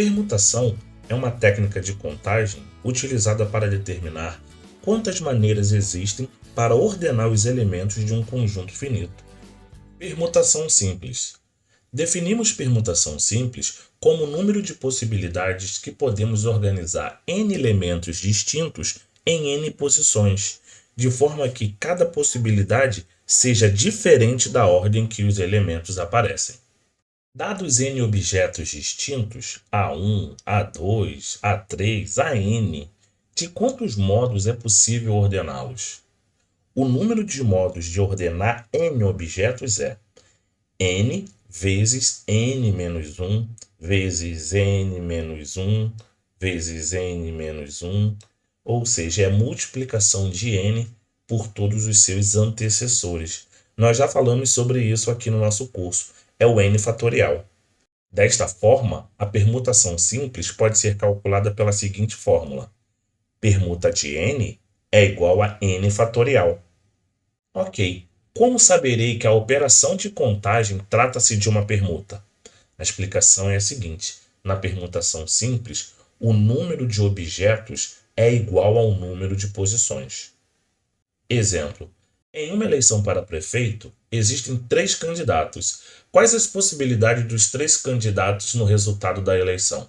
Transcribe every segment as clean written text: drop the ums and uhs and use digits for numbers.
Permutação é uma técnica de contagem utilizada para determinar quantas maneiras existem para ordenar os elementos de um conjunto finito. Permutação simples. Definimos permutação simples como o número de possibilidades que podemos organizar n elementos distintos em n posições, de forma que cada possibilidade seja diferente da ordem que os elementos aparecem. Dados n objetos distintos, A1, A2, A3, An, de quantos modos é possível ordená-los? O número de modos de ordenar n objetos é n vezes n menos 1, vezes n menos 1, vezes n menos 1, ou seja, é a multiplicação de n por todos os seus antecessores. Nós já falamos sobre isso aqui no nosso curso, é o n fatorial. Desta forma, a permutação simples pode ser calculada pela seguinte fórmula: permuta de n é igual a n fatorial. Ok, como saberei que a operação de contagem trata-se de uma permuta? A explicação é a seguinte: na permutação simples, o número de objetos é igual ao número de posições. Exemplo: em uma eleição para prefeito, existem 3 candidatos. Quais as possibilidades dos 3 candidatos no resultado da eleição?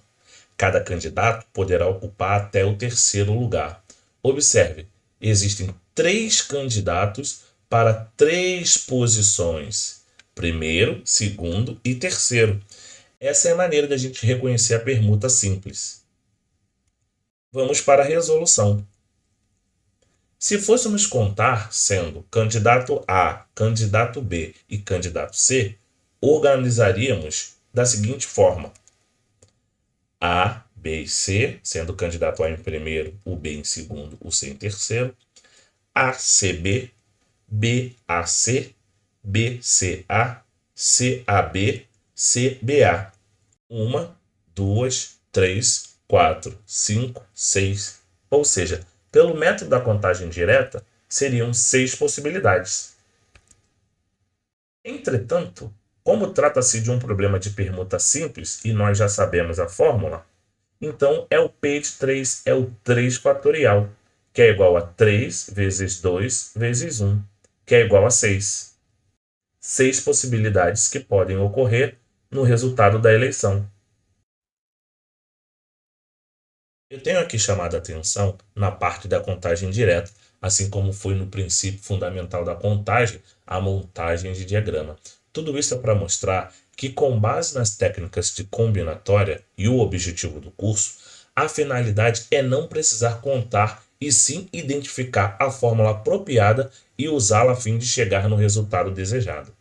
Cada candidato poderá ocupar até o 3º lugar. Observe, existem 3 candidatos para 3 posições: primeiro, segundo e terceiro. Essa é a maneira de a gente reconhecer a permuta simples. Vamos para a resolução. Se fôssemos contar sendo candidato A, candidato B e candidato C, organizaríamos da seguinte forma: A, B e C, sendo o candidato A em primeiro, o B em segundo, o C em terceiro, ACB, BAC, BCA, CAB, CBA. 1, 2, 3, 4, 5, 6. Ou seja, pelo método da contagem direta, seriam 6 possibilidades. Entretanto, como trata-se de um problema de permuta simples e nós já sabemos a fórmula, então é o P de 3, é o 3 fatorial, que é igual a 3 vezes 2 vezes 1, que é igual a 6. 6 possibilidades que podem ocorrer no resultado da eleição. Eu tenho aqui chamado a atenção na parte da contagem direta, assim como foi no princípio fundamental da contagem, a montagem de diagrama. Tudo isso é para mostrar que, com base nas técnicas de combinatória e o objetivo do curso, a finalidade é não precisar contar e sim identificar a fórmula apropriada e usá-la a fim de chegar no resultado desejado.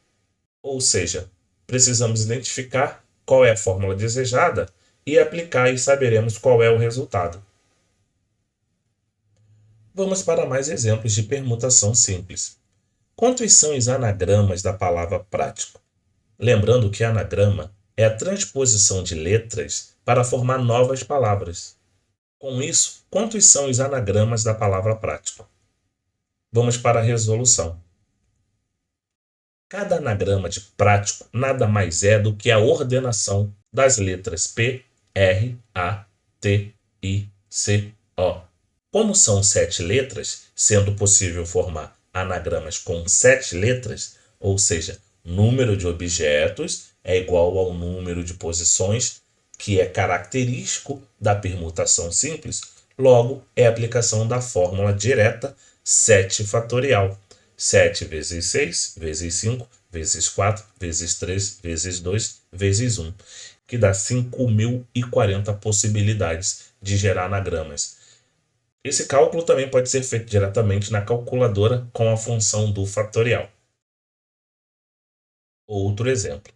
Ou seja, precisamos identificar qual é a fórmula desejada e aplicar e saberemos qual é o resultado. Vamos para mais exemplos de permutação simples. Quantos são os anagramas da palavra prático? Lembrando que anagrama é a transposição de letras para formar novas palavras. Com isso, quantos são os anagramas da palavra prático? Vamos para a resolução. Cada anagrama de prático nada mais é do que a ordenação das letras P, R, A, T, I, C, O. Como são 7 letras, sendo possível formar anagramas com 7 letras, ou seja, número de objetos é igual ao número de posições, que é característico da permutação simples, logo é a aplicação da fórmula direta 7 fatorial. 7 vezes 6, vezes 5, vezes 4, vezes 3, vezes 2, vezes 1, que dá 5.040 possibilidades de gerar anagramas. Esse cálculo também pode ser feito diretamente na calculadora com a função do fatorial. Outro exemplo.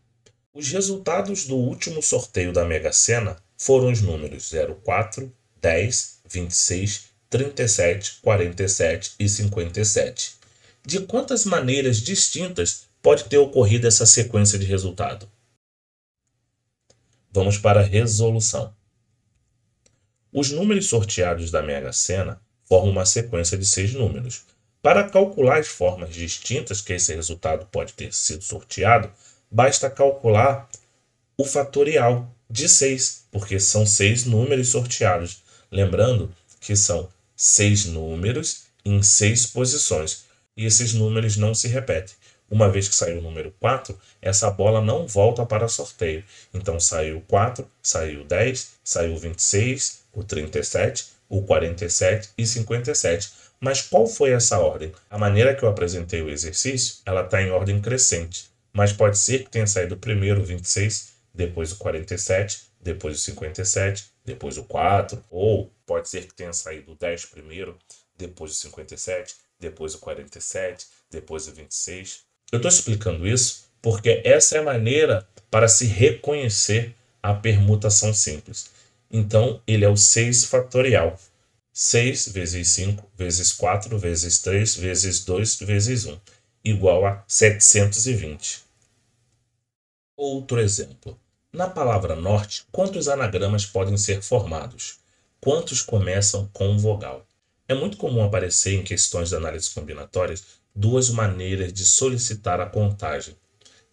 Os resultados do último sorteio da Mega Sena foram os números 04, 10, 26, 37, 47 e 57. De quantas maneiras distintas pode ter ocorrido essa sequência de resultado? Vamos para a resolução. Os números sorteados da Mega Sena formam uma sequência de 6 números. Para calcular as formas distintas que esse resultado pode ter sido sorteado, basta calcular o fatorial de 6, porque são 6 números sorteados. Lembrando que são 6 números em 6 posições. E esses números não se repetem. Uma vez que saiu o número 4, essa bola não volta para sorteio. Então saiu 4, saiu 10, saiu 26, o 37, o 47 e 57. Mas qual foi essa ordem? A maneira que eu apresentei o exercício, ela está em ordem crescente. Mas pode ser que tenha saído primeiro o 26, depois o 47, depois o 57, depois o 4. Ou pode ser que tenha saído o 10 primeiro, depois o 57, depois o 47, depois o 26. Eu estou explicando isso porque essa é a maneira para se reconhecer a permutação simples. Então, ele é o 6 fatorial. 6 vezes 5 vezes 4 vezes 3 vezes 2 vezes 1 igual a 720. Outro exemplo. Na palavra norte, quantos anagramas podem ser formados? Quantos começam com vogal? É muito comum aparecer em questões de análise combinatórias duas maneiras de solicitar a contagem,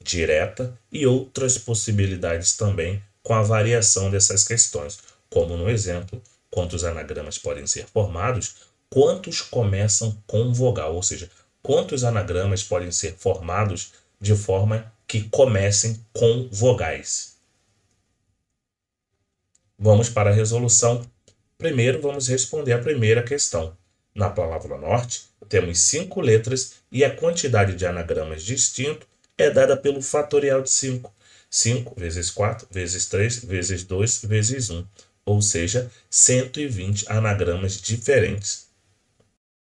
direta e outras possibilidades também com a variação dessas questões, como no exemplo, quantos anagramas podem ser formados, quantos começam com vogal, ou seja, quantos anagramas podem ser formados de forma que comecem com vogais. Vamos para a resolução. Primeiro, vamos responder a primeira questão. Na palavra norte, temos 5 letras e a quantidade de anagramas distinto é dada pelo fatorial de 5. 5 vezes 4 vezes 3 vezes 2 vezes 1, ou seja, 120 anagramas diferentes.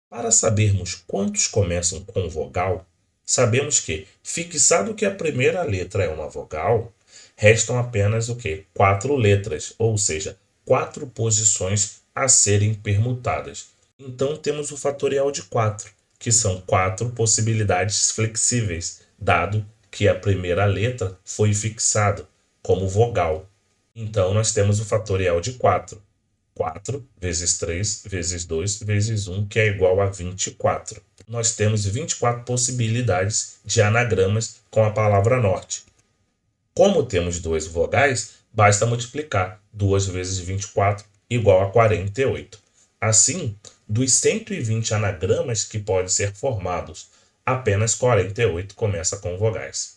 Para sabermos quantos começam com vogal, sabemos que, fixado que a primeira letra é uma vogal, restam apenas o quê? 4 letras, ou seja, 4 posições a serem permutadas. Então temos o fatorial de 4, que são 4 possibilidades flexíveis, dado que a primeira letra foi fixada como vogal. Então nós temos o fatorial de 4. 4 vezes 3 vezes 2 vezes 1, que é igual a 24. Nós temos 24 possibilidades de anagramas com a palavra norte. Como temos duas vogais, basta multiplicar 2 vezes 24 igual a 48. Assim, dos 120 anagramas que podem ser formados, apenas 48 começa com vogais.